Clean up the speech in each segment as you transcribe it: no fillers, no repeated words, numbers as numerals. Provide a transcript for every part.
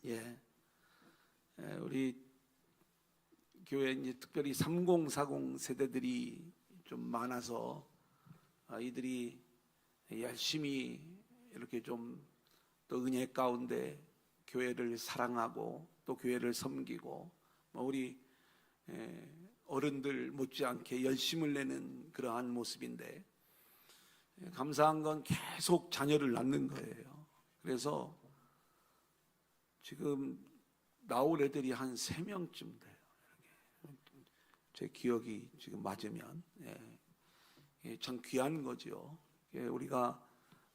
예, 우리 교회 이제 특별히 3040 세대들이 좀 많아서 이들이 열심히 이렇게 좀 또 은혜 가운데 교회를 사랑하고 또 교회를 섬기고 우리 어른들 못지않게 열심을 내는 그러한 모습인데, 감사한 건 계속 자녀를 낳는 거예요. 그래서 지금 나올 애들이 한 3명쯤 돼요. 제 기억이 지금 맞으면. 참 귀한 거죠.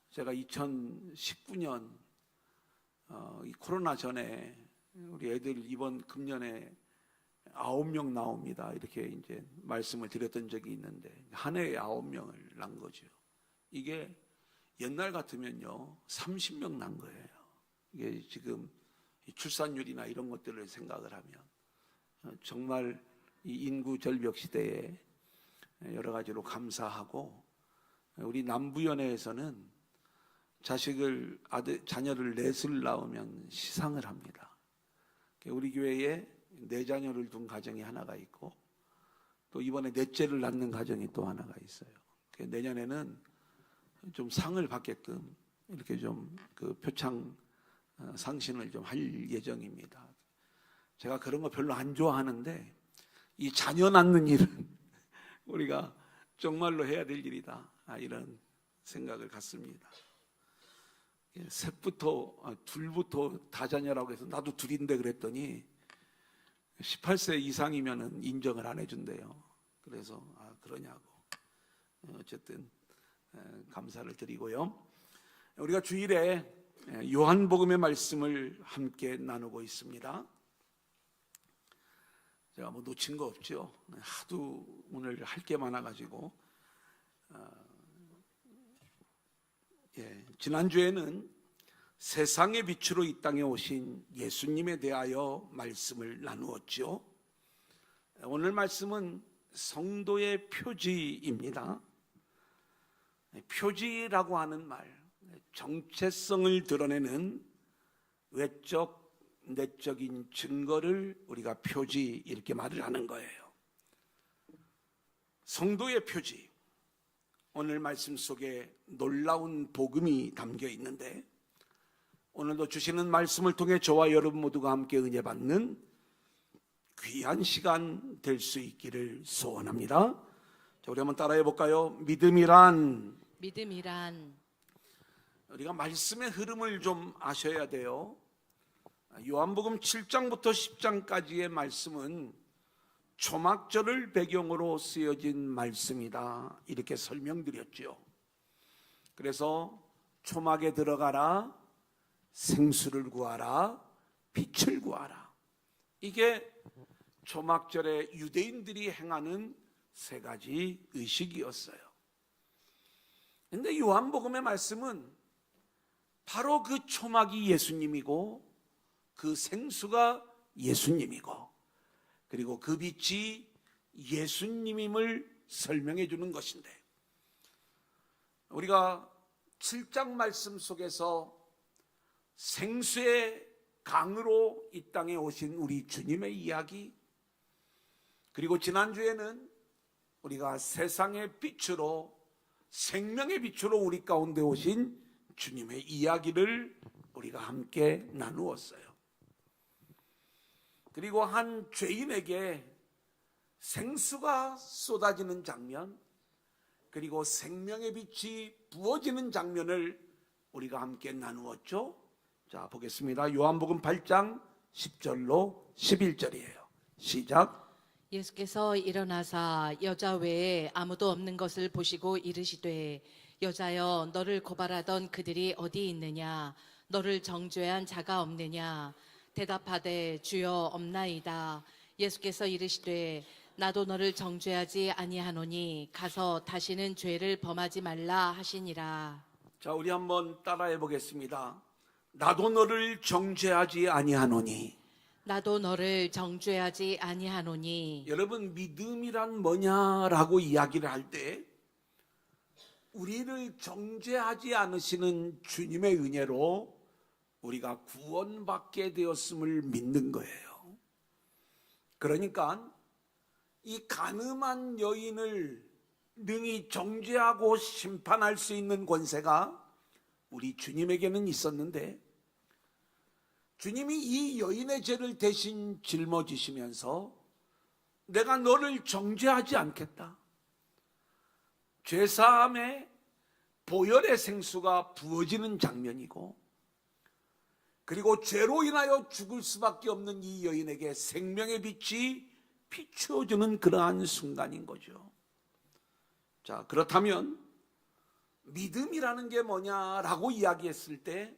제가 2019년 이 코로나 전에 우리 애들 이번 금년에 9명 나옵니다, 이렇게 이제 말씀을 드렸던 적이 있는데, 한 해에 9명을 낳은 거죠. 이게 옛날 같으면요 30명 낳은 거예요. 이게 지금 출산율이나 이런 것들을 생각을 하면 정말 이 인구 절벽 시대에 여러 가지로 감사하고, 우리 남부연회에서는 자녀를 넷을 낳으면 시상을 합니다. 우리 교회에 4자녀를 둔 가정이 하나가 있고, 또 이번에 넷째를 낳는 가정이 또 하나가 있어요. 내년에는 좀 상을 받게끔 이렇게 좀 그 표창 상신을 좀 할 예정입니다. 제가 그런 거 별로 안 좋아하는데 이 자녀 낳는 일은 우리가 정말로 해야 될 일이다, 이런 생각을 갖습니다. 둘부터 다자녀라고 해서 나도 둘인데 그랬더니 18세 이상이면 인정을 안 해준대요. 그래서 그러냐고. 어쨌든 감사를 드리고요. 우리가 주일에 요한복음의 말씀을 함께 나누고 있습니다. 제가 놓친 거 없죠. 하도 오늘 할 게 많아가지고. 지난주에는 세상의 빛으로 이 땅에 오신 예수님에 대하여 말씀을 나누었죠. 오늘 말씀은 성도의 표지입니다. 표지라고 하는 말, 정체성을 드러내는 외적, 내적인 증거를 우리가 표지, 이렇게 말을 하는 거예요. 성도의 표지. 오늘 말씀 속에 놀라운 복음이 담겨 있는데, 오늘도 주시는 말씀을 통해 저와 여러분 모두가 함께 은혜 받는 귀한 시간 될 수 있기를 소원합니다. 자, 우리 한번 따라해 볼까요? 믿음이란 우리가 말씀의 흐름을 좀 아셔야 돼요. 요한복음 7장부터 10장까지의 말씀은 초막절을 배경으로 쓰여진 말씀이다, 이렇게 설명드렸죠. 그래서 초막에 들어가라, 생수를 구하라, 빛을 구하라, 이게 초막절에 유대인들이 행하는 3가지 의식이었어요. 그런데 요한복음의 말씀은 바로 그 초막이 예수님이고, 그 생수가 예수님이고, 그리고 그 빛이 예수님임을 설명해 주는 것인데, 우리가 7장 말씀 속에서 생수의 강으로 이 땅에 오신 우리 주님의 이야기, 그리고 지난주에는 우리가 세상의 빛으로, 생명의 빛으로 우리 가운데 오신 주님의 이야기를 우리가 함께 나누었어요. 그리고 한 죄인에게 생수가 쏟아지는 장면, 그리고 생명의 빛이 부어지는 장면을 우리가 함께 나누었죠. 자, 보겠습니다. 요한복음 8장 10절로 11절이에요. 시작. 예수께서 일어나사 여자 외에 아무도 없는 것을 보시고 이르시되, 여자여, 너를 고발하던 그들이 어디 있느냐? 너를 정죄한 자가 없느냐? 대답하되, 주여, 없나이다. 예수께서 이르시되, 나도 너를 정죄하지 아니하노니 가서 다시는 죄를 범하지 말라 하시니라. 자, 우리 한번 따라해 보겠습니다. 나도 너를 정죄하지 아니하노니. 나도 너를 정죄하지 아니하노니. 여러분, 믿음이란 뭐냐라고 이야기를 할 때 우리를 정죄하지 않으시는 주님의 은혜로 우리가 구원받게 되었음을 믿는 거예요. 그러니까 이 간음한 여인을 능히 정죄하고 심판할 수 있는 권세가 우리 주님에게는 있었는데, 주님이 이 여인의 죄를 대신 짊어지시면서 내가 너를 정죄하지 않겠다, 죄사함의 보혈의 생수가 부어지는 장면이고, 그리고 죄로 인하여 죽을 수밖에 없는 이 여인에게 생명의 빛이 비추어주는 그러한 순간인 거죠. 자, 그렇다면 믿음이라는 게 뭐냐라고 이야기했을 때,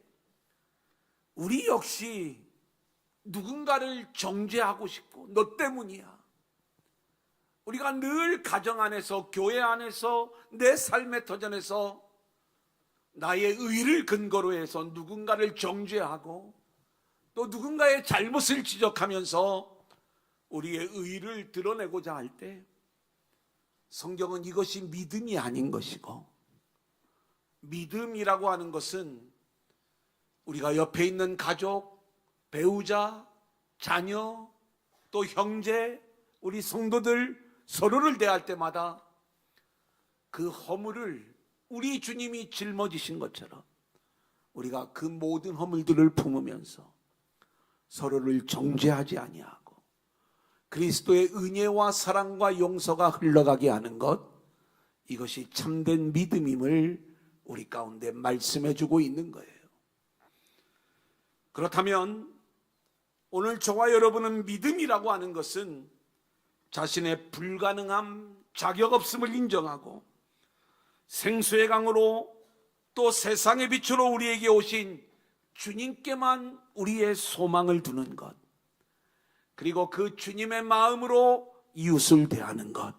우리 역시 누군가를 정죄하고 싶고 너 때문이야, 우리가 늘 가정 안에서, 교회 안에서, 내 삶의 터전에서 나의 의를 근거로 해서 누군가를 정죄하고 또 누군가의 잘못을 지적하면서 우리의 의를 드러내고자 할 때, 성경은 이것이 믿음이 아닌 것이고, 믿음이라고 하는 것은 우리가 옆에 있는 가족, 배우자, 자녀, 또 형제, 우리 성도들 서로를 대할 때마다 그 허물을 우리 주님이 짊어지신 것처럼 우리가 그 모든 허물들을 품으면서 서로를 정죄하지 아니하고 그리스도의 은혜와 사랑과 용서가 흘러가게 하는 것, 이것이 참된 믿음임을 우리 가운데 말씀해 주고 있는 거예요. 그렇다면 오늘 저와 여러분은 믿음이라고 하는 것은 자신의 불가능함, 자격 없음을 인정하고 생수의 강으로 또 세상의 빛으로 우리에게 오신 주님께만 우리의 소망을 두는 것, 그리고 그 주님의 마음으로 이웃을 대하는 것,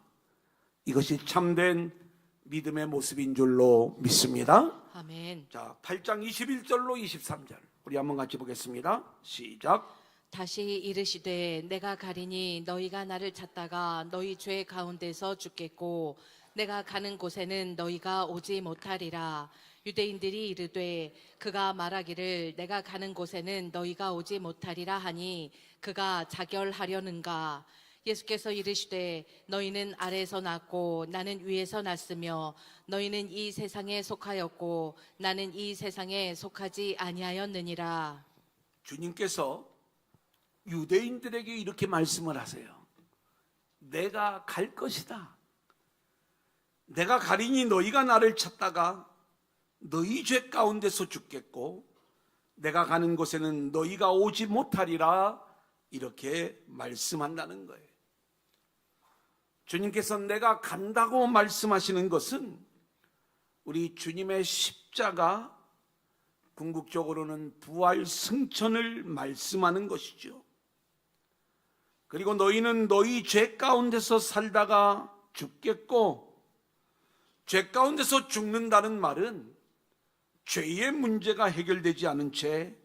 이것이 참된 믿음의 모습인 줄로 믿습니다. 아멘. 자, 8장 21절로 23절 우리 한번 같이 보겠습니다. 시작. 다시 이르시되 내가 가리니 너희가 나를 찾다가 너희 죄 가운데서 죽겠고 내가 가는 곳에는 너희가 오지 못하리라. 유대인들이 이르되 그가 말하기를 내가 가는 곳에는 너희가 오지 못하리라 하니 그가 자결하려는가. 예수께서 이르시되 너희는 아래에서 났고 나는 위에서 났으며 너희는 이 세상에 속하였고 나는 이 세상에 속하지 아니하였느니라. 주님께서 유대인들에게 이렇게 말씀을 하세요. 내가 갈 것이다. 내가 가리니 너희가 나를 찾다가 너희 죄 가운데서 죽겠고 내가 가는 곳에는 너희가 오지 못하리라, 이렇게 말씀한다는 거예요. 주님께서 내가 간다고 말씀하시는 것은 우리 주님의 십자가, 궁극적으로는 부활 승천을 말씀하는 것이죠. 그리고 너희는 너희 죄 가운데서 살다가 죽겠고, 죄 가운데서 죽는다는 말은 죄의 문제가 해결되지 않은 채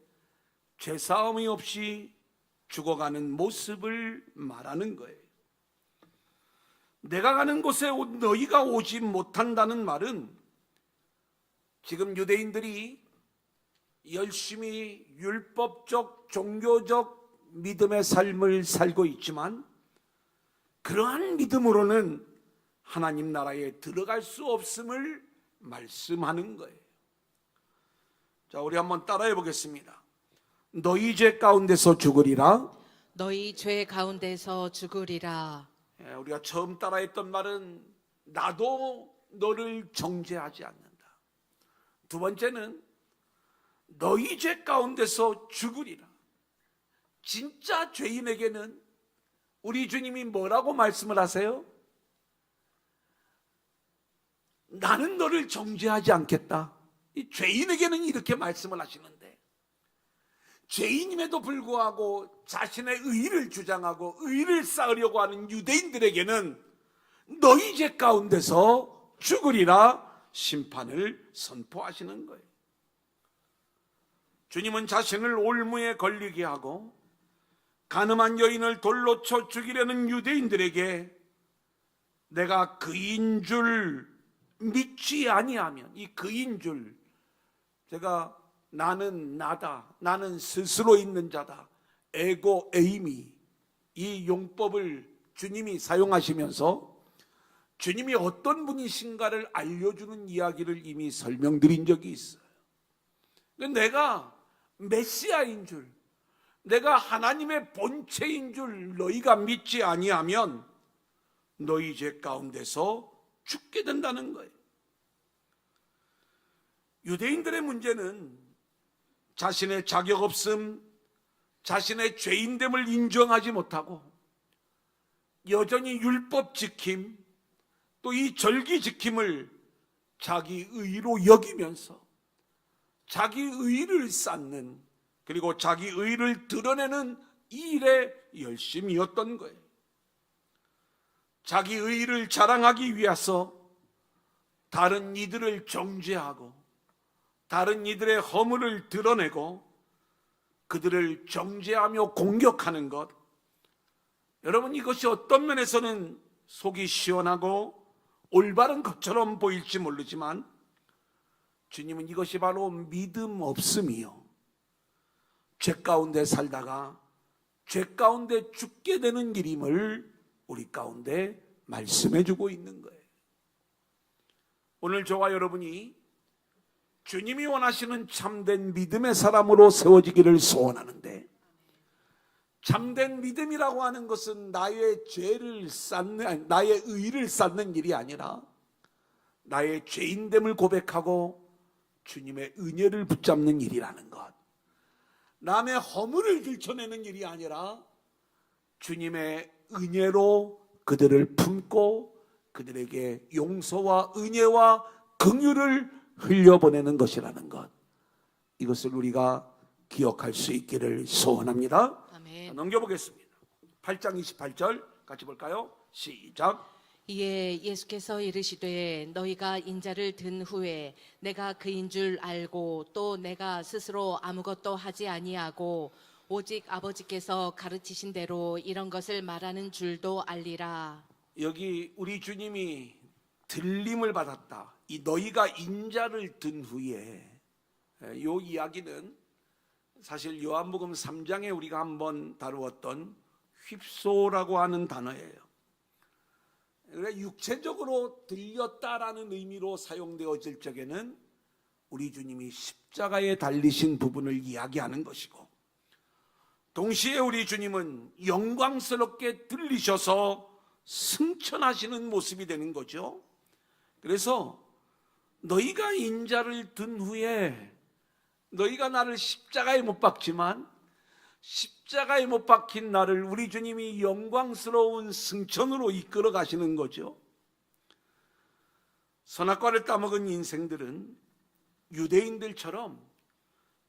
죄사함이 없이 죽어가는 모습을 말하는 거예요. 내가 가는 곳에 너희가 오지 못한다는 말은 지금 유대인들이 열심히 율법적, 종교적 믿음의 삶을 살고 있지만 그러한 믿음으로는 하나님 나라에 들어갈 수 없음을 말씀하는 거예요. 자, 우리 한번 따라해 보겠습니다. 너희 죄 가운데서 죽으리라. 너희 죄 가운데서 죽으리라. 우리가 처음 따라했던 말은 나도 너를 정죄하지 않는다. 두 번째는 너희 죄 가운데서 죽으리라. 진짜 죄인에게는 우리 주님이 뭐라고 말씀을 하세요? 나는 너를 정죄하지 않겠다. 이 죄인에게는 이렇게 말씀을 하시는데, 죄인임에도 불구하고 자신의 의를 주장하고 의를 쌓으려고 하는 유대인들에게는 너희 죄 가운데서 죽으리라 심판을 선포하시는 거예요. 주님은 자신을 올무에 걸리게 하고 간음한 여인을 돌로 쳐 죽이려는 유대인들에게 내가 그인 줄 믿지 아니하면, 이 그인 줄, 제가 나는 나다, 나는 스스로 있는 자다, 에고 에이미, 이 용법을 주님이 사용하시면서 주님이 어떤 분이신가를 알려주는 이야기를 이미 설명드린 적이 있어요. 내가 메시아인 줄, 내가 하나님의 본체인 줄 너희가 믿지 아니하면 너희 죄 가운데서 죽게 된다는 거예요. 유대인들의 문제는 자신의 자격 없음, 자신의 죄인됨을 인정하지 못하고 여전히 율법 지킴, 또 이 절기 지킴을 자기 의로 여기면서 자기 의를 쌓는, 그리고 자기 의를 드러내는 이 일에 열심이었던 거예요. 자기 의를 자랑하기 위해서 다른 이들을 정죄하고 다른 이들의 허물을 드러내고 그들을 정죄하며 공격하는 것, 여러분, 이것이 어떤 면에서는 속이 시원하고 올바른 것처럼 보일지 모르지만 주님은 이것이 바로 믿음 없음이요, 죄 가운데 살다가 죄 가운데 죽게 되는 일임을 우리 가운데 말씀해 주고 있는 거예요. 오늘 저와 여러분이 주님이 원하시는 참된 믿음의 사람으로 세워지기를 소원하는데, 참된 믿음이라고 하는 것은 나의 죄를 쌓는, 나의 의를 쌓는 일이 아니라 나의 죄인됨을 고백하고 주님의 은혜를 붙잡는 일이라는 것, 남의 허물을 들춰내는 일이 아니라 주님의 은혜로 그들을 품고 그들에게 용서와 은혜와 긍휼을 흘려보내는 것이라는 것, 이것을 우리가 기억할 수 있기를 소원합니다. 아멘. 넘겨보겠습니다. 8장 28절 같이 볼까요? 시작. 이에 예수께서 이르시되 너희가 인자를 든 후에 내가 그인 줄 알고 또 내가 스스로 아무것도 하지 아니하고 오직 아버지께서 가르치신 대로 이런 것을 말하는 줄도 알리라. 여기 우리 주님이 들림을 받았다, 이 너희가 인자를 든 후에, 이 이야기는 사실 요한복음 3장에 우리가 한번 다루었던 휩소라고 하는 단어예요. 그러니까 육체적으로 들렸다라는 의미로 사용되어질 적에는 우리 주님이 십자가에 달리신 부분을 이야기하는 것이고, 동시에 우리 주님은 영광스럽게 들리셔서 승천하시는 모습이 되는 거죠. 그래서 너희가 인자를 든 후에, 너희가 나를 십자가에 못 박지만 십자가에 못 박힌 나를 우리 주님이 영광스러운 승천으로 이끌어 가시는 거죠. 선악과를 따먹은 인생들은 유대인들처럼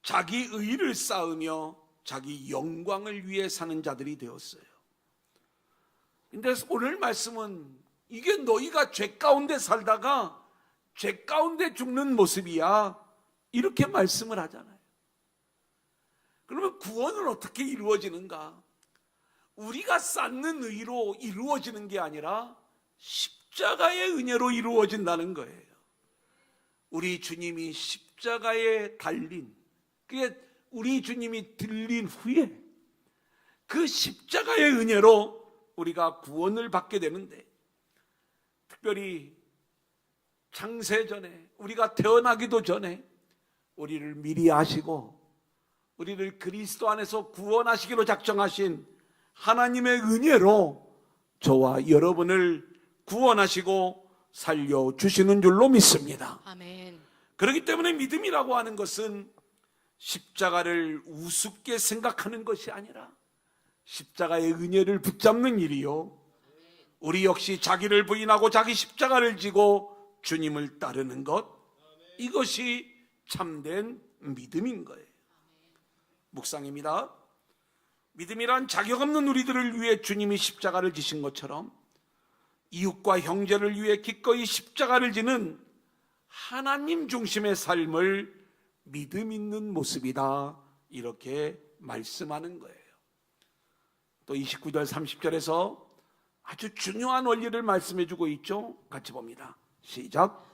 자기 의를 쌓으며 자기 영광을 위해 사는 자들이 되었어요. 근데 오늘 말씀은 이게 너희가 죄 가운데 살다가 죄 가운데 죽는 모습이야, 이렇게 말씀을 하잖아요. 그러면 구원은 어떻게 이루어지는가? 우리가 쌓는 의로 이루어지는 게 아니라 십자가의 은혜로 이루어진다는 거예요. 우리 주님이 십자가에 달린, 그게 우리 주님이 들린 후에 그 십자가의 은혜로 우리가 구원을 받게 되는데, 특별히 창세 전에, 우리가 태어나기도 전에 우리를 미리 아시고 우리를 그리스도 안에서 구원하시기로 작정하신 하나님의 은혜로 저와 여러분을 구원하시고 살려주시는 줄로 믿습니다. 아멘. 그렇기 때문에 믿음이라고 하는 것은 십자가를 우습게 생각하는 것이 아니라 십자가의 은혜를 붙잡는 일이요, 우리 역시 자기를 부인하고 자기 십자가를 지고 주님을 따르는 것, 이것이 참된 믿음인 거예요. 묵상입니다. 믿음이란 자격 없는 우리들을 위해 주님이 십자가를 지신 것처럼 이웃과 형제를 위해 기꺼이 십자가를 지는 하나님 중심의 삶을 믿음 있는 모습이다, 이렇게 말씀하는 거예요. 또 29절 30절에서 아주 중요한 원리를 말씀해 주고 있죠. 같이 봅니다. 시작.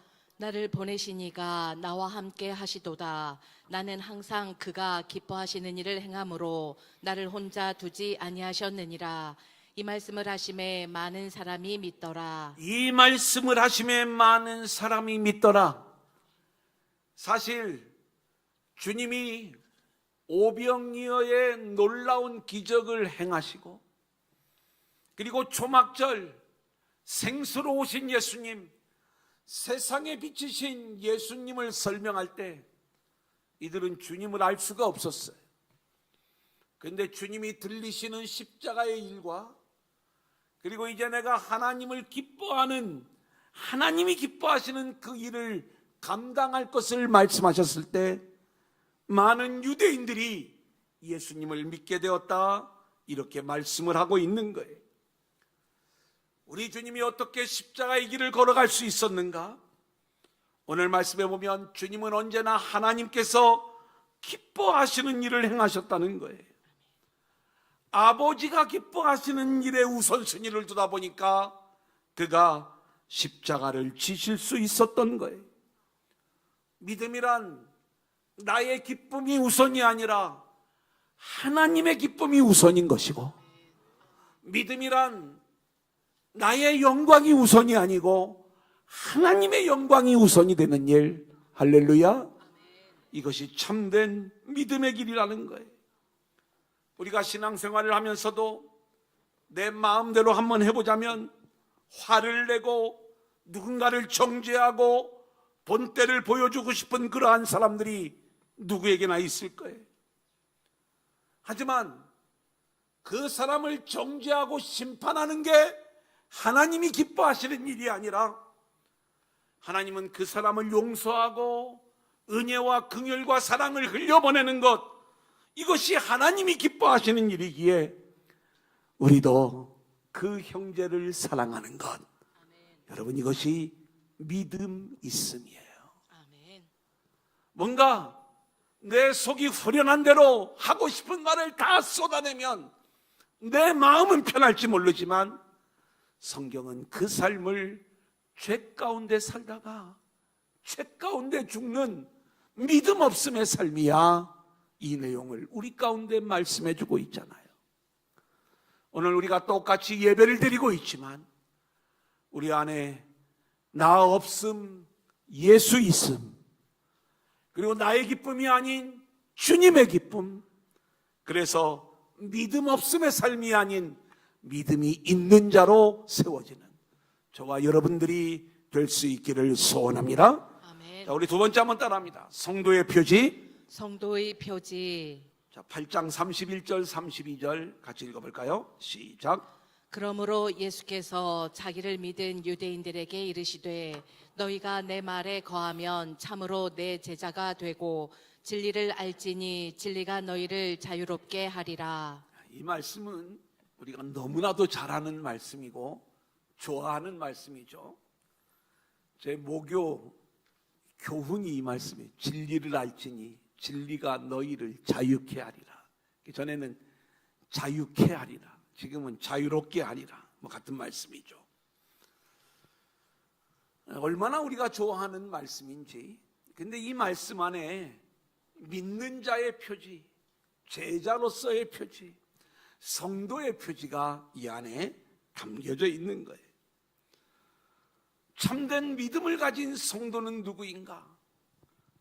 나를 보내시니가 나와 함께 하시도다. 나는 항상 그가 기뻐하시는 일을 행함으로 나를 혼자 두지 아니하셨느니라. 이 말씀을 하심에 많은 사람이 믿더라. 이 말씀을 하심에 많은 사람이 믿더라. 사실 주님이 오병이어의 놀라운 기적을 행하시고, 그리고 초막절 생수로 오신 예수님, 세상에 비치신 예수님을 설명할 때 이들은 주님을 알 수가 없었어요. 그런데 주님이 들리시는 십자가의 일과, 그리고 이제 내가 하나님을 기뻐하는, 하나님이 기뻐하시는 그 일을 감당할 것을 말씀하셨을 때 많은 유대인들이 예수님을 믿게 되었다, 이렇게 말씀을 하고 있는 거예요. 우리 주님이 어떻게 십자가의 길을 걸어갈 수 있었는가? 오늘 말씀에 보면 주님은 언제나 하나님께서 기뻐하시는 일을 행하셨다는 거예요. 아버지가 기뻐하시는 일에 우선순위를 두다 보니까 그가 십자가를 지실 수 있었던 거예요. 믿음이란 나의 기쁨이 우선이 아니라 하나님의 기쁨이 우선인 것이고, 믿음이란 나의 영광이 우선이 아니고 하나님의 영광이 우선이 되는 일. 할렐루야. 이것이 참된 믿음의 길이라는 거예요. 우리가 신앙생활을 하면서도 내 마음대로 한번 해보자면 화를 내고 누군가를 정죄하고 본때를 보여주고 싶은 그러한 사람들이 누구에게나 있을 거예요. 하지만 그 사람을 정죄하고 심판하는 게 하나님이 기뻐하시는 일이 아니라, 하나님은 그 사람을 용서하고 은혜와 긍휼과 사랑을 흘려보내는 것, 이것이 하나님이 기뻐하시는 일이기에 우리도 그 형제를 사랑하는 것, 여러분, 이것이 믿음 있음이에요. 아멘. 뭔가 내 속이 후련한 대로 하고 싶은 말을 다 쏟아내면 내 마음은 편할지 모르지만 성경은 그 삶을 죄 가운데 살다가 죄 가운데 죽는 믿음 없음의 삶이야, 이 내용을 우리 가운데 말씀해 주고 있잖아요. 오늘 우리가 똑같이 예배를 드리고 있지만 우리 안에 나 없음, 예수 있음, 그리고 나의 기쁨이 아닌 주님의 기쁨, 그래서 믿음 없음의 삶이 아닌 믿음이 있는 자로 세워지는 저와 여러분들이 될 수 있기를 소원합니다. 아멘. 자, 우리 두 번째 한번 따라합니다. 성도의 표지. 성도의 표지. 자, 8장 31절 32절 같이 읽어볼까요? 시작. 그러므로 예수께서 자기를 믿은 유대인들에게 이르시되 너희가 내 말에 거하면 참으로 내 제자가 되고 진리를 알지니 진리가 너희를 자유롭게 하리라. 이 말씀은 우리가 너무나도 잘 아는 말씀이고 좋아하는 말씀이죠. 제 모교 교훈이 이 말씀이에요. 진리를 알지니 진리가 너희를 자유케 하리라. 전에는 자유케 하리라, 지금은 자유롭게 하리라, 뭐 같은 말씀이죠. 얼마나 우리가 좋아하는 말씀인지. 근데 이 말씀 안에 믿는 자의 표지, 제자로서의 표지, 성도의 표지가 이 안에 담겨져 있는 거예요. 참된 믿음을 가진 성도는 누구인가?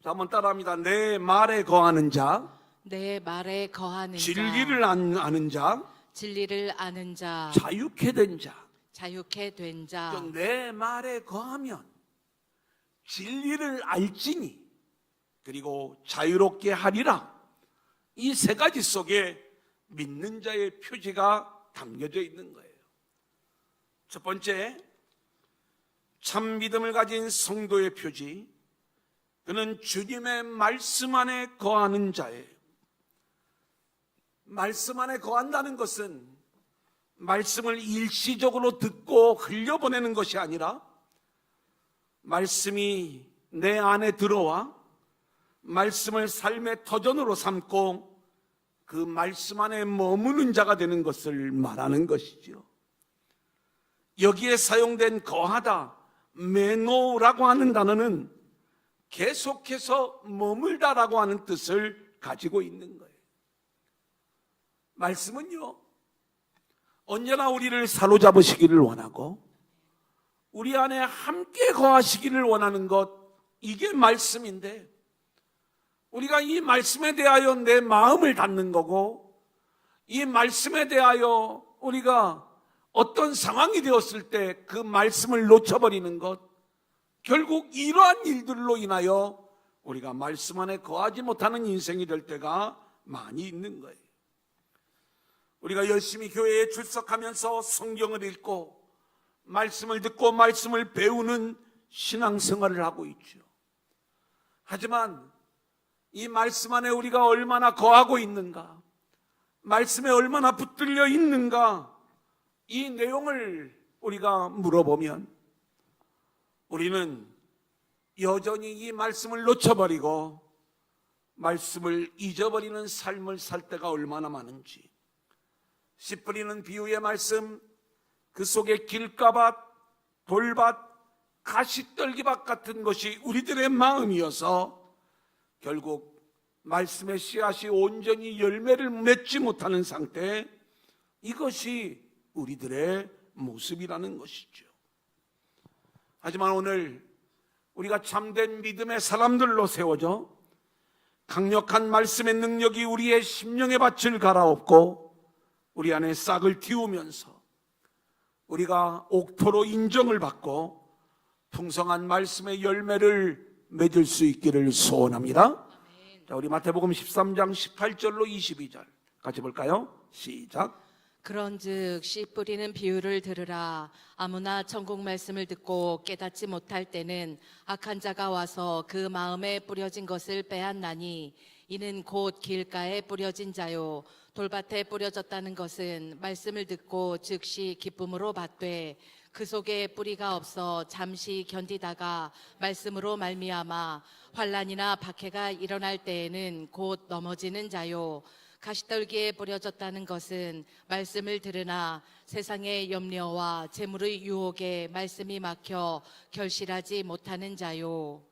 자, 한번 따라합니다. 내 말에 거하는 자, 내 말에 거하는 진리를 자, 아는 자, 진리를 아는 자, 자유케 된 자. 자유케 된 자. 내 말에 거하면 진리를 알지니 그리고 자유롭게 하리라. 이 세 가지 속에 믿는 자의 표지가 담겨져 있는 거예요. 첫 번째, 참 믿음을 가진 성도의 표지, 그는 주님의 말씀 안에 거하는 자예요. 말씀 안에 거한다는 것은 말씀을 일시적으로 듣고 흘려보내는 것이 아니라 말씀이 내 안에 들어와 말씀을 삶의 터전으로 삼고 그 말씀 안에 머무는 자가 되는 것을 말하는 것이죠. 여기에 사용된 거하다, 메노라고 하는 단어는 계속해서 머물다라고 하는 뜻을 가지고 있는 거예요. 말씀은요, 언제나 우리를 사로잡으시기를 원하고 우리 안에 함께 거하시기를 원하는 것, 이게 말씀인데, 우리가 이 말씀에 대하여 내 마음을 닫는 거고, 이 말씀에 대하여 우리가 어떤 상황이 되었을 때 그 말씀을 놓쳐버리는 것, 결국 이러한 일들로 인하여 우리가 말씀 안에 거하지 못하는 인생이 될 때가 많이 있는 거예요. 우리가 열심히 교회에 출석하면서 성경을 읽고 말씀을 듣고 말씀을 배우는 신앙생활을 하고 있죠. 하지만 이 말씀 안에 우리가 얼마나 거하고 있는가, 말씀에 얼마나 붙들려 있는가, 이 내용을 우리가 물어보면 우리는 여전히 이 말씀을 놓쳐버리고 말씀을 잊어버리는 삶을 살 때가 얼마나 많은지, 씨 뿌리는 비유의 말씀, 그 속에 길가밭, 돌밭, 가시떨기밭 같은 것이 우리들의 마음이어서 결국 말씀의 씨앗이 온전히 열매를 맺지 못하는 상태, 이것이 우리들의 모습이라는 것이죠. 하지만 오늘 우리가 참된 믿음의 사람들로 세워져 강력한 말씀의 능력이 우리의 심령의 밭을 갈아엎고 우리 안에 싹을 틔우면서 우리가 옥토로 인정을 받고 풍성한 말씀의 열매를 맺을 수 있기를 소원합니다. 자, 우리 마태복음 13장 18절로 22절 같이 볼까요? 시작. 그런즉 씨 뿌리는 비유를 들으라. 아무나 천국 말씀을 듣고 깨닫지 못할 때는 악한 자가 와서 그 마음에 뿌려진 것을 빼앗나니 이는 곧 길가에 뿌려진 자요 돌밭에 뿌려졌다는 것은 말씀을 듣고 즉시 기쁨으로 받되 그 속에 뿌리가 없어 잠시 견디다가 말씀으로 말미암아 환난이나 박해가 일어날 때에는 곧 넘어지는 자요 가시떨기에 뿌려졌다는 것은 말씀을 들으나 세상의 염려와 재물의 유혹에 말씀이 막혀 결실하지 못하는 자요.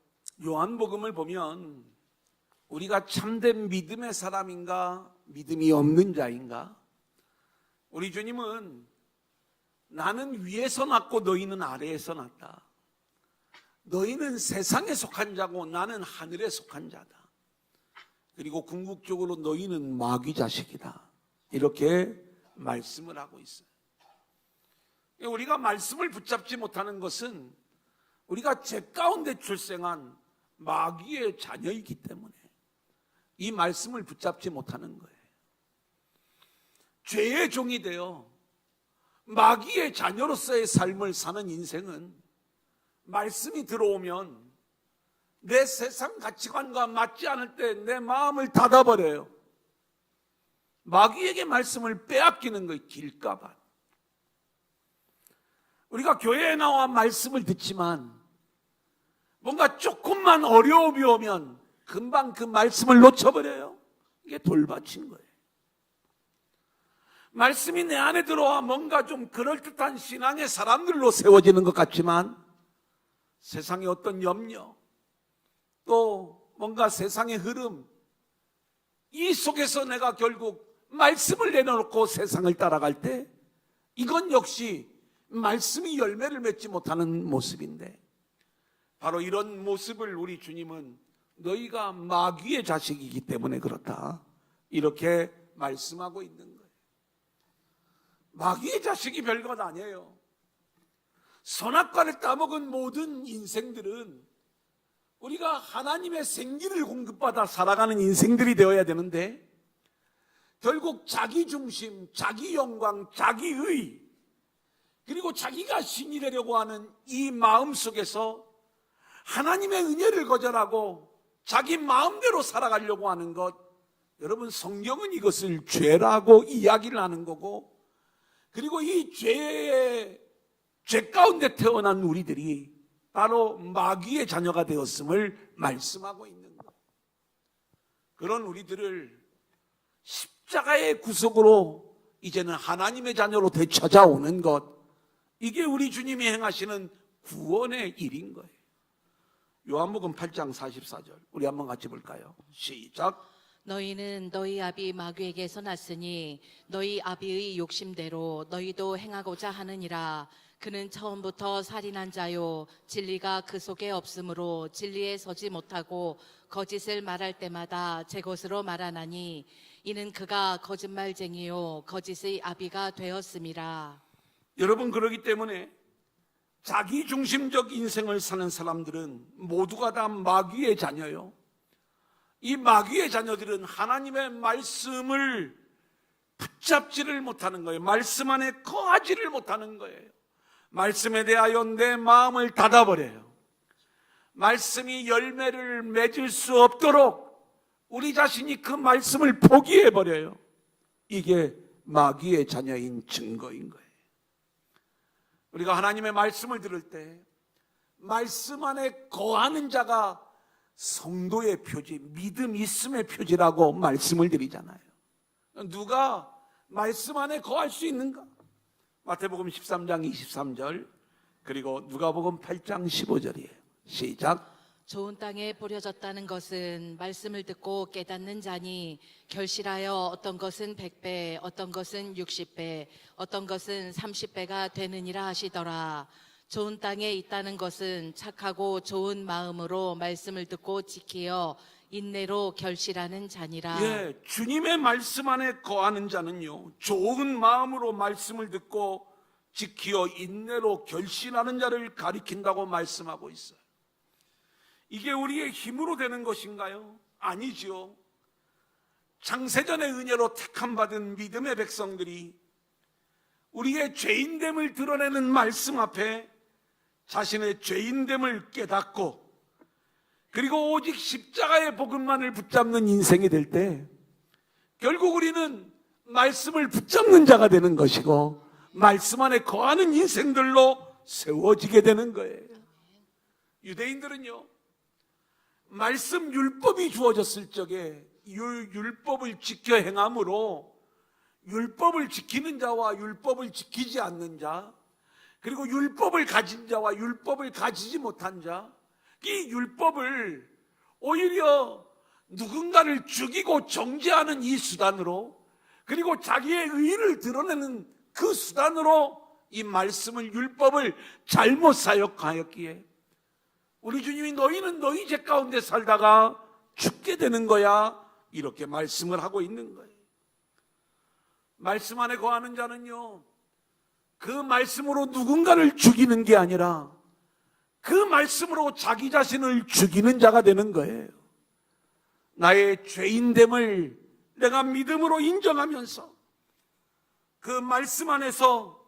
요한복음을 보면 우리가 참된 믿음의 사람인가 믿음이 없는 자인가, 우리 주님은 나는 위에서 났고 너희는 아래에서 났다, 너희는 세상에 속한 자고 나는 하늘에 속한 자다, 그리고 궁극적으로 너희는 마귀 자식이다, 이렇게 말씀을 하고 있어요. 우리가 말씀을 붙잡지 못하는 것은 우리가 죄 가운데 출생한 마귀의 자녀이기 때문에 이 말씀을 붙잡지 못하는 거예요. 죄의 종이 되어 마귀의 자녀로서의 삶을 사는 인생은 말씀이 들어오면 내 세상 가치관과 맞지 않을 때 내 마음을 닫아버려요. 마귀에게 말씀을 빼앗기는 거예요. 길가밭. 우리가 교회에 나와 말씀을 듣지만 뭔가 조금만 어려움이 오면 금방 그 말씀을 놓쳐버려요. 이게 돌밭인 거예요. 말씀이 내 안에 들어와 뭔가 좀 그럴듯한 신앙의 사람들로 세워지는 것 같지만 세상의 어떤 염려, 또 뭔가 세상의 흐름, 이 속에서 내가 결국 말씀을 내려놓고 세상을 따라갈 때 이건 역시 말씀이 열매를 맺지 못하는 모습인데, 바로 이런 모습을 우리 주님은 너희가 마귀의 자식이기 때문에 그렇다, 이렇게 말씀하고 있는 거예요. 마귀의 자식이 별것 아니에요. 선악과를 따먹은 모든 인생들은 우리가 하나님의 생기를 공급받아 살아가는 인생들이 되어야 되는데, 결국 자기 중심, 자기 영광, 자기의, 그리고 자기가 신이 되려고 하는 이 마음 속에서 하나님의 은혜를 거절하고 자기 마음대로 살아가려고 하는 것, 여러분 성경은 이것을 죄라고 이야기를 하는 거고, 그리고 이 죄 가운데 태어난 우리들이 바로 마귀의 자녀가 되었음을 말씀하고 있는 것. 그런 우리들을 십자가의 구속으로 이제는 하나님의 자녀로 되찾아오는 것, 이게 우리 주님이 행하시는 구원의 일인 거예요. 요한복음 8장 44절 우리 한번 같이 볼까요? 시작. 너희는 너희 아비 마귀에게서 났으니 너희 아비의 욕심대로 너희도 행하고자 하느니라. 그는 처음부터 살인한 자요 진리가 그 속에 없으므로 진리에 서지 못하고 거짓을 말할 때마다 제 것으로 말하나니 이는 그가 거짓말쟁이요 거짓의 아비가 되었음이라. 여러분, 그러기 때문에 자기 중심적 인생을 사는 사람들은 모두가 다 마귀의 자녀요. 이 마귀의 자녀들은 하나님의 말씀을 붙잡지를 못하는 거예요. 말씀 안에 거하지를 못하는 거예요. 말씀에 대하여 내 마음을 닫아버려요. 말씀이 열매를 맺을 수 없도록 우리 자신이 그 말씀을 포기해버려요. 이게 마귀의 자녀인 증거인 거예요. 우리가 하나님의 말씀을 들을 때 말씀 안에 거하는 자가 성도의 표지, 믿음 있음의 표지라고 말씀을 드리잖아요. 누가 말씀 안에 거할 수 있는가? 마태복음 13장 23절 그리고 누가복음 8장 15절이에요. 시작. 좋은 땅에 뿌려졌다는 것은 말씀을 듣고 깨닫는 자니 결실하여 어떤 것은 100배, 어떤 것은 60배, 어떤 것은 30배가 되느니라 하시더라. 좋은 땅에 있다는 것은 착하고 좋은 마음으로 말씀을 듣고 지키어 인내로 결실하는 자니라. 예, 주님의 말씀 안에 거하는 자는요, 좋은 마음으로 말씀을 듣고 지키어 인내로 결실하는 자를 가리킨다고 말씀하고 있어요. 이게 우리의 힘으로 되는 것인가요? 아니죠. 창세전의 은혜로 택함받은 믿음의 백성들이 우리의 죄인됨을 드러내는 말씀 앞에 자신의 죄인됨을 깨닫고 그리고 오직 십자가의 복음만을 붙잡는 인생이 될 때 결국 우리는 말씀을 붙잡는 자가 되는 것이고 말씀 안에 거하는 인생들로 세워지게 되는 거예요. 유대인들은요, 말씀 율법이 주어졌을 적에 율법을 지켜 행함으로 율법을 지키는 자와 율법을 지키지 않는 자, 그리고 율법을 가진 자와 율법을 가지지 못한 자, 이 율법을 오히려 누군가를 죽이고 정죄하는 이 수단으로, 그리고 자기의 의의를 드러내는 그 수단으로 이 말씀을, 율법을 잘못 사역하였기에 우리 주님이 너희는 너희 죄 가운데 살다가 죽게 되는 거야, 이렇게 말씀을 하고 있는 거예요. 말씀 안에 거하는 자는요, 그 말씀으로 누군가를 죽이는 게 아니라 그 말씀으로 자기 자신을 죽이는 자가 되는 거예요. 나의 죄인됨을 내가 믿음으로 인정하면서 그 말씀 안에서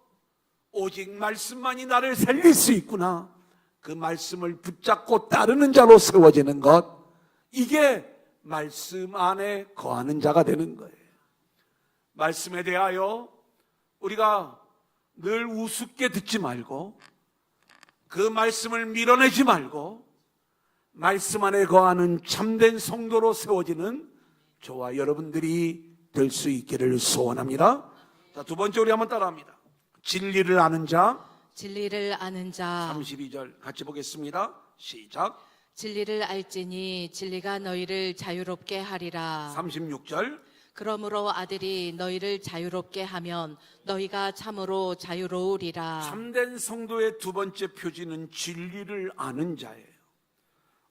오직 말씀만이 나를 살릴 수 있구나, 그 말씀을 붙잡고 따르는 자로 세워지는 것, 이게 말씀 안에 거하는 자가 되는 거예요. 말씀에 대하여 우리가 늘 우습게 듣지 말고 그 말씀을 밀어내지 말고 말씀 안에 거하는 참된 성도로 세워지는 저와 여러분들이 될 수 있기를 소원합니다. 자, 두 번째 우리 한번 따라합니다. 진리를 아는 자. 진리를 아는 자. 32절 같이 보겠습니다. 시작. 진리를 알지니 진리가 너희를 자유롭게 하리라. 36절. 그러므로 아들이 너희를 자유롭게 하면 너희가 참으로 자유로우리라. 참된 성도의 두 번째 표지는 진리를 아는 자예요.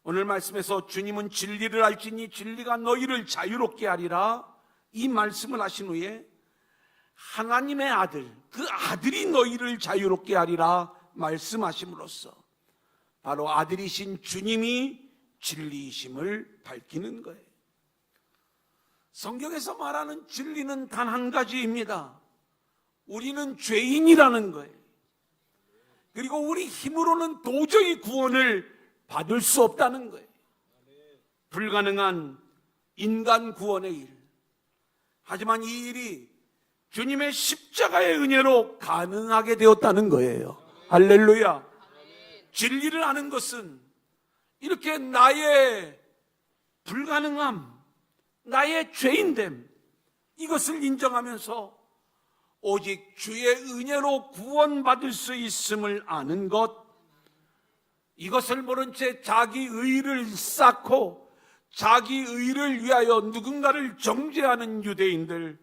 오늘 말씀에서 주님은 진리를 알지니 진리가 너희를 자유롭게 하리라, 이 말씀을 하신 후에 하나님의 아들, 그 아들이 너희를 자유롭게 하리라 말씀하심으로써 바로 아들이신 주님이 진리이심을 밝히는 거예요. 성경에서 말하는 진리는 단 한 가지입니다. 우리는 죄인이라는 거예요. 그리고 우리 힘으로는 도저히 구원을 받을 수 없다는 거예요. 불가능한 인간 구원의 일. 하지만 이 일이 주님의 십자가의 은혜로 가능하게 되었다는 거예요. 할렐루야. 진리를 아는 것은 이렇게 나의 불가능함, 나의 죄인됨, 이것을 인정하면서 오직 주의 은혜로 구원받을 수 있음을 아는 것, 이것을 모른 채 자기 의를 쌓고 자기 의를 위하여 누군가를 정죄하는 유대인들,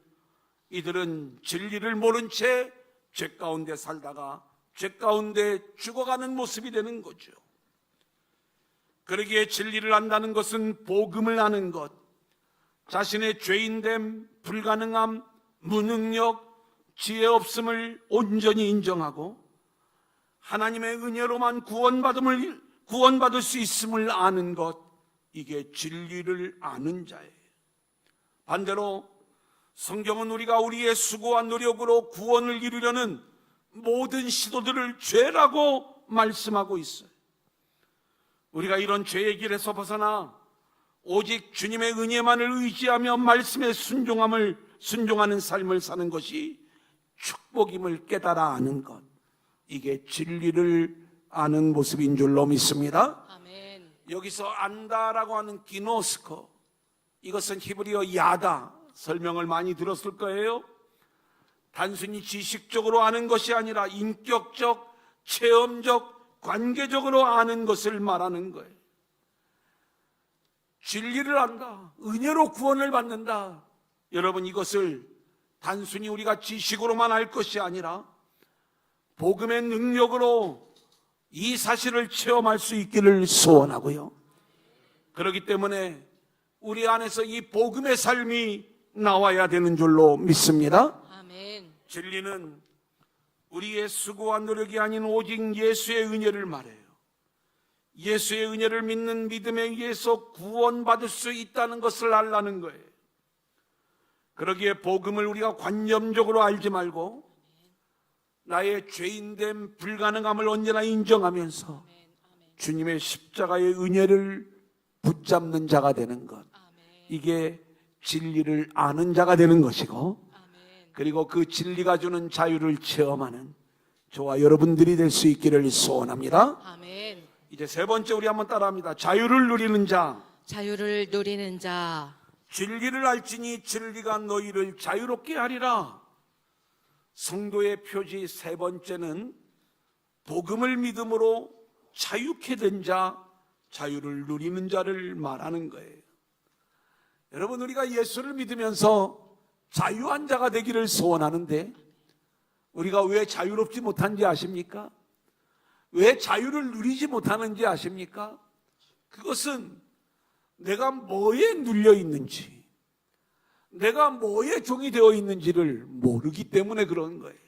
이들은 진리를 모른 채 죄 가운데 살다가 죄 가운데 죽어가는 모습이 되는 거죠. 그러기에 진리를 안다는 것은 복음을 아는 것, 자신의 죄인됨, 불가능함, 무능력, 지혜 없음을 온전히 인정하고 하나님의 은혜로만 구원받을 수 있음을 아는 것, 이게 진리를 아는 자예요. 반대로 성경은 우리가 우리의 수고와 노력으로 구원을 이루려는 모든 시도들을 죄라고 말씀하고 있어요. 우리가 이런 죄의 길에서 벗어나 오직 주님의 은혜만을 의지하며 말씀에 순종하는 삶을 사는 것이 축복임을 깨달아 아는 것, 이게 진리를 아는 모습인 줄로 믿습니다. 아멘. 여기서 안다라고 하는 기노스코, 이것은 히브리어 야다, 설명을 많이 들었을 거예요. 단순히 지식적으로 아는 것이 아니라 인격적, 체험적, 관계적으로 아는 것을 말하는 거예요. 진리를 안다, 은혜로 구원을 받는다. 여러분, 이것을 단순히 우리가 지식으로만 알 것이 아니라 복음의 능력으로 이 사실을 체험할 수 있기를 소원하고요. 그렇기 때문에 우리 안에서 이 복음의 삶이 나와야 되는 줄로 믿습니다. 아멘. 진리는 우리의 수고와 노력이 아닌 오직 예수의 은혜를 말해요. 예수의 은혜를 믿는 믿음에 의해서 구원받을 수 있다는 것을 알라는 거예요. 그러기에 복음을 우리가 관념적으로 알지 말고 나의 죄인됨, 불가능함을 언제나 인정하면서 주님의 십자가의 은혜를 붙잡는 자가 되는 것, 이게 진리를 아는 자가 되는 것이고, 그리고 그 진리가 주는 자유를 체험하는 저와 여러분들이 될 수 있기를 소원합니다. 아멘. 이제 세 번째, 우리 한번 따라합니다. 자유를 누리는 자. 자유를 누리는 자. 진리를 알지니 진리가 너희를 자유롭게 하리라. 성도의 표지 세 번째는 복음을 믿음으로 자유케 된 자, 자유를 누리는 자를 말하는 거예요. 여러분, 우리가 예수를 믿으면서 자유한 자가 되기를 소원하는데 우리가 왜 자유롭지 못한지 아십니까? 왜 자유를 누리지 못하는지 아십니까? 그것은 내가 뭐에 눌려 있는지, 내가 뭐에 종이 되어 있는지를 모르기 때문에 그런 거예요.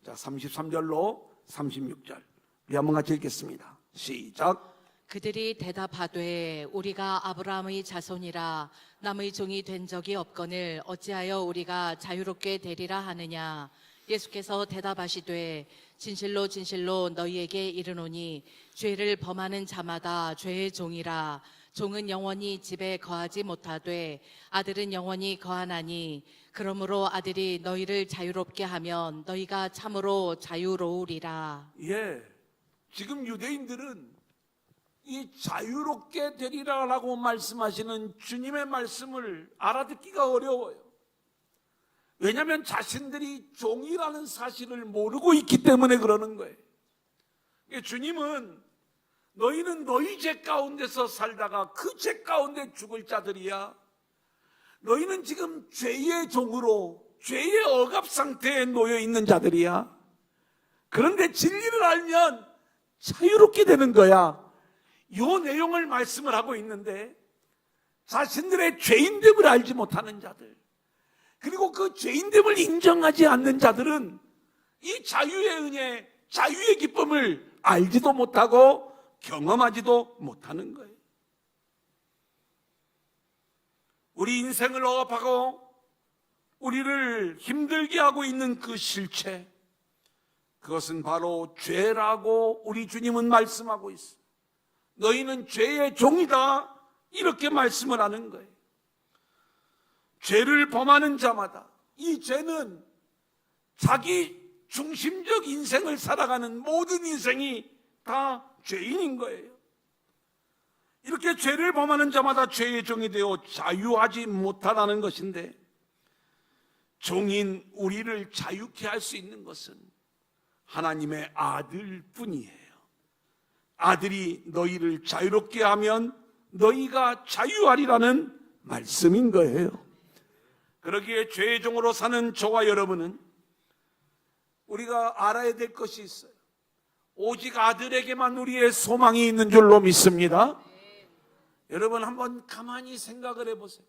자, 33절로 36절 우리 한번 같이 읽겠습니다. 시작. 그들이 대답하되 우리가 아브라함의 자손이라 남의 종이 된 적이 없거늘 어찌하여 우리가 자유롭게 되리라 하느냐. 예수께서 대답하시되 진실로 진실로 너희에게 이르노니 죄를 범하는 자마다 죄의 종이라. 종은 영원히 집에 거하지 못하되 아들은 영원히 거하나니 그러므로 아들이 너희를 자유롭게 하면 너희가 참으로 자유로우리라. 예, 지금 유대인들은 이 자유롭게 되리라라고 말씀하시는 주님의 말씀을 알아듣기가 어려워요. 왜냐하면 자신들이 종이라는 사실을 모르고 있기 때문에 그러는 거예요. 주님은 너희는 너희 죄 가운데서 살다가 그 죄 가운데 죽을 자들이야. 너희는 지금 죄의 종으로 죄의 억압 상태에 놓여 있는 자들이야. 그런데 진리를 알면 자유롭게 되는 거야. 이 내용을 말씀을 하고 있는데 자신들의 죄인됨을 알지 못하는 자들, 그리고 그 죄인됨을 인정하지 않는 자들은 이 자유의 은혜, 자유의 기쁨을 알지도 못하고 경험하지도 못하는 거예요. 우리 인생을 억압하고 우리를 힘들게 하고 있는 그 실체, 그것은 바로 죄라고 우리 주님은 말씀하고 있어요. 너희는 죄의 종이다, 이렇게 말씀을 하는 거예요. 죄를 범하는 자마다, 이 죄는 자기 중심적 인생을 살아가는 모든 인생이 다 죄인인 거예요. 이렇게 죄를 범하는 자마다 죄의 종이 되어 자유하지 못하다는 것인데, 종인 우리를 자유케 할 수 있는 것은 하나님의 아들뿐이에요. 아들이 너희를 자유롭게 하면 너희가 자유하리라는 말씀인 거예요. 그러기에 죄의 종으로 사는 저와 여러분은 우리가 알아야 될 것이 있어요. 오직 아들에게만 우리의 소망이 있는 줄로 믿습니다. 여러분 한번 가만히 생각을 해보세요.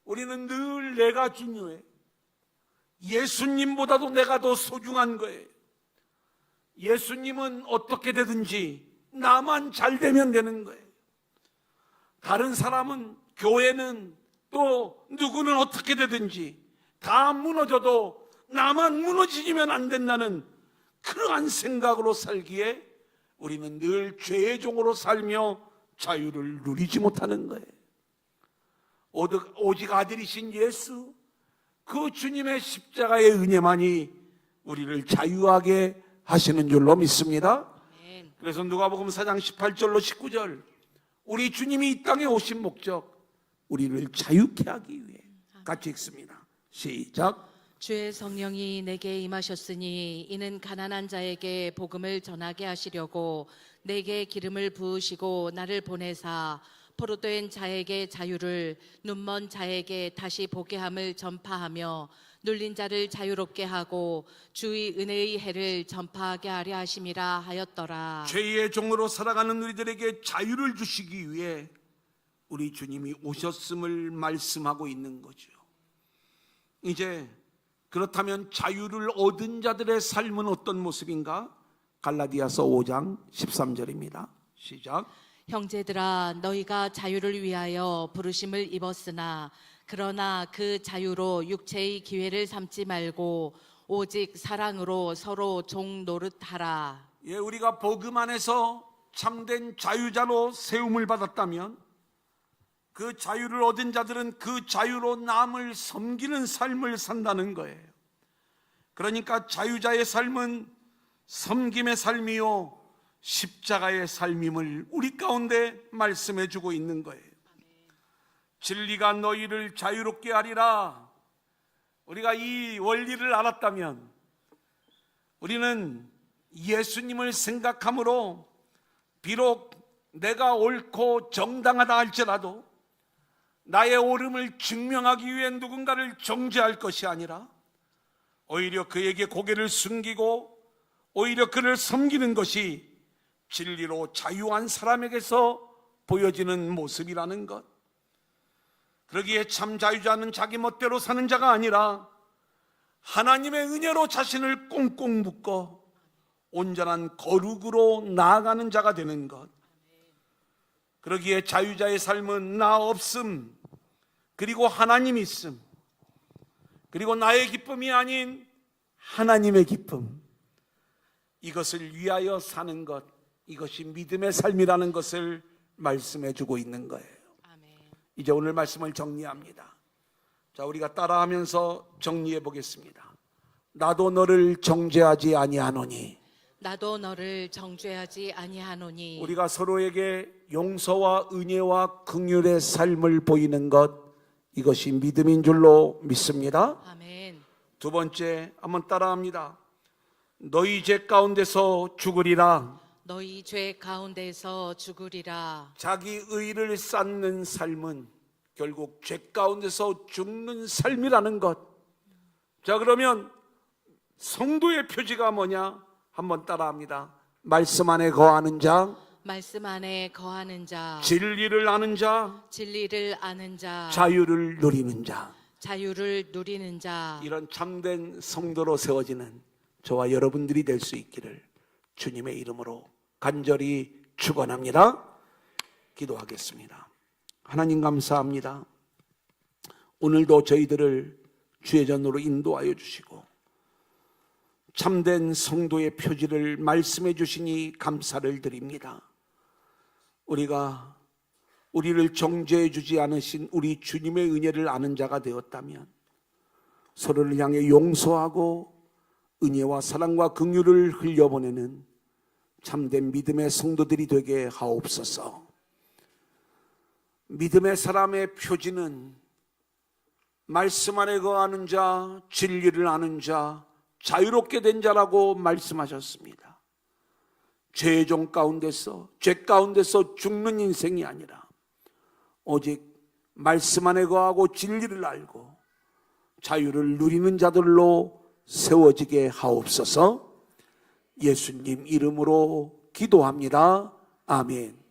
우리는 늘 내가 중요해. 예수님보다도 내가 더 소중한 거예요. 예수님은 어떻게 되든지 나만 잘 되면 되는 거예요. 다른 사람은, 교회는, 또 누구는 어떻게 되든지 다 무너져도 나만 무너지면 안 된다는 그러한 생각으로 살기에 우리는 늘 죄의 종으로 살며 자유를 누리지 못하는 거예요. 오직 아들이신 예수, 그 주님의 십자가의 은혜만이 우리를 자유하게 하시는 줄로 믿습니다. 그래서 누가복음 4장 18절로 19절, 우리 주님이 이 땅에 오신 목적, 우리를 자유케 하기 위해. 같이 읽습니다. 시작. 주의 성령이 내게 임하셨으니 이는 가난한 자에게 복음을 전하게 하시려고 내게 기름을 부으시고 나를 보내사 포로된 자에게 자유를, 눈먼 자에게 다시 보게 함을 전파하며 눌린 자를 자유롭게 하고 주의 은혜의 해를 전파하게 하려 하심이라 하였더라. 죄의 종으로 살아가는 우리들에게 자유를 주시기 위해 우리 주님이 오셨음을 말씀하고 있는 거죠. 이제 그렇다면 자유를 얻은 자들의 삶은 어떤 모습인가? 갈라디아서 5장 13절입니다. 시작. 형제들아, 너희가 자유를 위하여 부르심을 입었으나 그러나 그 자유로 육체의 기회를 삼지 말고 오직 사랑으로 서로 종 노릇하라. 예, 우리가 복음 안에서 참된 자유자로 세움을 받았다면 그 자유를 얻은 자들은 그 자유로 남을 섬기는 삶을 산다는 거예요. 그러니까 자유자의 삶은 섬김의 삶이요 십자가의 삶임을 우리 가운데 말씀해 주고 있는 거예요. 진리가 너희를 자유롭게 하리라. 우리가 이 원리를 알았다면 우리는 예수님을 생각함으로 비록 내가 옳고 정당하다 할지라도 나의 옳음을 증명하기 위해 누군가를 정죄할 것이 아니라 오히려 그에게 고개를 숙이고 오히려 그를 섬기는 것이 진리로 자유한 사람에게서 보여지는 모습이라는 것. 그러기에 참 자유자는 자기 멋대로 사는 자가 아니라 하나님의 은혜로 자신을 꽁꽁 묶어 온전한 거룩으로 나아가는 자가 되는 것. 그러기에 자유자의 삶은 나 없음, 그리고 하나님 있음, 그리고 나의 기쁨이 아닌 하나님의 기쁨, 이것을 위하여 사는 것, 이것이 믿음의 삶이라는 것을 말씀해 주고 있는 거예요. 아멘. 이제 오늘 말씀을 정리합니다. 자, 우리가 따라하면서 정리해 보겠습니다. 나도 너를 정죄하지 아니하노니. 나도 너를 정죄하지 아니하노니. 우리가 서로에게 용서와 은혜와 긍휼의 삶을 보이는 것, 이것이 믿음인 줄로 믿습니다. 아멘. 두 번째, 한번 따라합니다. 너희 죄 가운데서 죽으리라. 너희 죄 가운데서 죽으리라. 자기 의를 쌓는 삶은 결국 죄 가운데서 죽는 삶이라는 것. 자, 그러면 성도의 표지가 뭐냐? 한번 따라합니다. 말씀 안에 거하는 자, 말씀 안에 거하는 자, 진리를 아는 자, 진리를 아는 자, 자유를 누리는 자. 자유를 누리는 자. 이런 참된 성도로 세워지는 저와 여러분들이 될 수 있기를 주님의 이름으로 간절히 축원합니다. 기도하겠습니다. 하나님 감사합니다. 오늘도 저희들을 주의 전으로 인도하여 주시고 참된 성도의 표지를 말씀해 주시니 감사를 드립니다. 우리가 우리를 정죄해 주지 않으신 우리 주님의 은혜를 아는 자가 되었다면 서로를 향해 용서하고 은혜와 사랑과 긍휼을 흘려보내는 참된 믿음의 성도들이 되게 하옵소서. 믿음의 사람의 표지는 말씀 안에 거하는 자, 진리를 아는 자, 자유롭게 된 자라고 말씀하셨습니다. 죄종 가운데서, 죄 가운데서 죽는 인생이 아니라 오직 말씀 안에 거하고 진리를 알고 자유를 누리는 자들로 세워지게 하옵소서. 예수님 이름으로 기도합니다. 아멘.